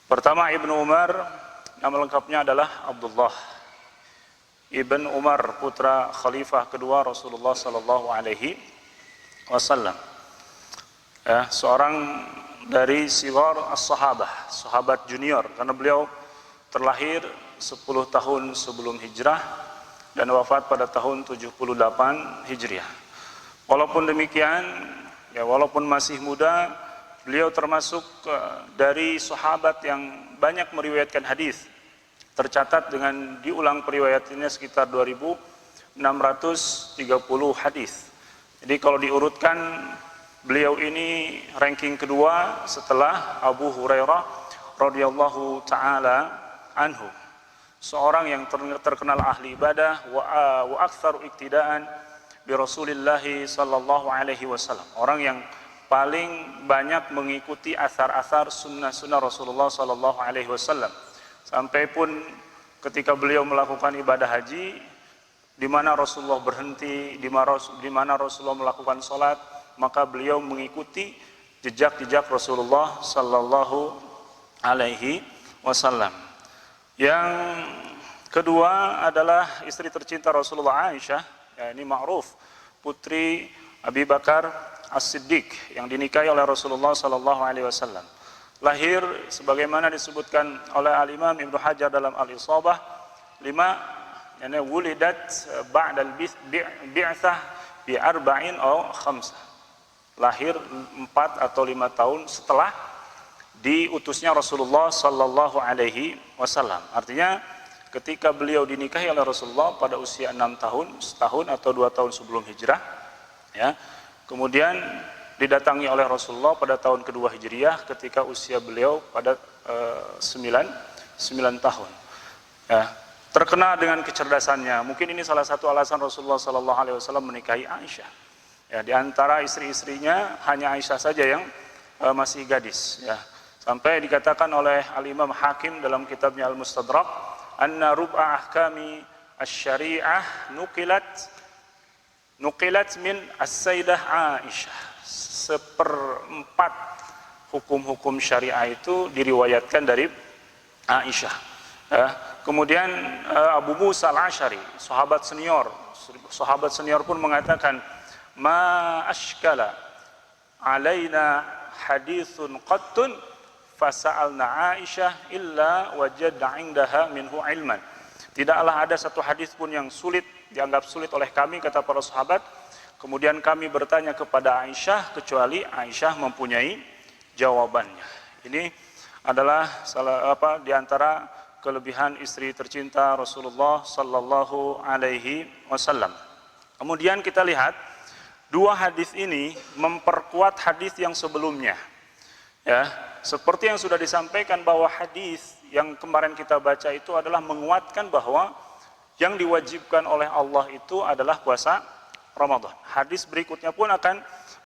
Pertama, Ibnu Umar, nama lengkapnya adalah Abdullah Ibn Umar, putra khalifah kedua Rasulullah sallallahu alaihi wasallam. Seorang dari sigar as-sahabah, sahabat junior, karena beliau terlahir 10 tahun sebelum hijrah dan wafat pada tahun 78 Hijriah. Walaupun demikian, walaupun masih muda, beliau termasuk dari sahabat yang banyak meriwayatkan hadis. Tercatat dengan diulang periwayatannya sekitar 2630 hadis. Jadi kalau diurutkan, beliau ini ranking kedua setelah Abu Hurairah radhiyallahu taala anhu. Seorang yang terkenal ahli ibadah wa aktsaru iktidaan bi Rasulillah sallallahu alaihi wasallam. Orang yang paling banyak mengikuti asar-asar sunnah-sunnah Rasulullah sallallahu alaihi wasallam. Sampai pun ketika beliau melakukan ibadah haji, di mana Rasulullah berhenti, di mana Rasulullah melakukan salat, maka beliau mengikuti jejak-jejak Rasulullah sallallahu alaihi wasallam. Yang kedua adalah istri tercinta Rasulullah, Aisyah. Ini ma'ruf, putri Abi Bakar As-Siddiq yang dinikahi oleh Rasulullah sallallahu alaihi wasallam. Lahir sebagaimana disebutkan oleh Al-Imam Ibnu Hajar dalam Al-Isabah, 5, yani wulidat ba'da al-bi'tsah bi 4 atau 5. Lahir 4 atau 5 tahun setelah diutusnya Rasulullah sallallahu alaihi wasallam. Artinya ketika beliau dinikahi oleh Rasulullah pada usia 6 tahun, setahun atau 2 tahun sebelum hijrah, kemudian didatangi oleh Rasulullah pada tahun kedua hijriah ketika usia beliau pada 9 tahun. Terkenal dengan kecerdasannya. Mungkin ini salah satu alasan Rasulullah sallallahu alaihi wasallam menikahi Aisyah. Di antara istri-istrinya hanya Aisyah saja yang masih gadis. Sampai dikatakan oleh Al-Imam Hakim dalam kitabnya Al-Mustadrak, anna rub'a ahkami asy-syari'ah nuqilat min as-sayyidah Aisyah. 1/4 hukum-hukum syariah itu diriwayatkan dari Aisyah. Kemudian Abu Musa Al-Asy'ari, sahabat senior pun mengatakan, ma ashkala alaina hadithun qattun fasa'alna Aisyah illa wajadna 'indaha minhu ilman. Tidaklah ada satu hadis pun yang dianggap sulit oleh kami, kata para sahabat, kemudian kami bertanya kepada Aisyah kecuali Aisyah mempunyai jawabannya. Ini adalah di antara kelebihan istri tercinta Rasulullah sallallahu alaihi wasallam. Kemudian kita lihat dua hadis ini memperkuat hadis yang sebelumnya. Seperti yang sudah disampaikan bahwa hadis yang kemarin kita baca itu adalah menguatkan bahwa yang diwajibkan oleh Allah itu adalah puasa Ramadan. Hadis berikutnya pun akan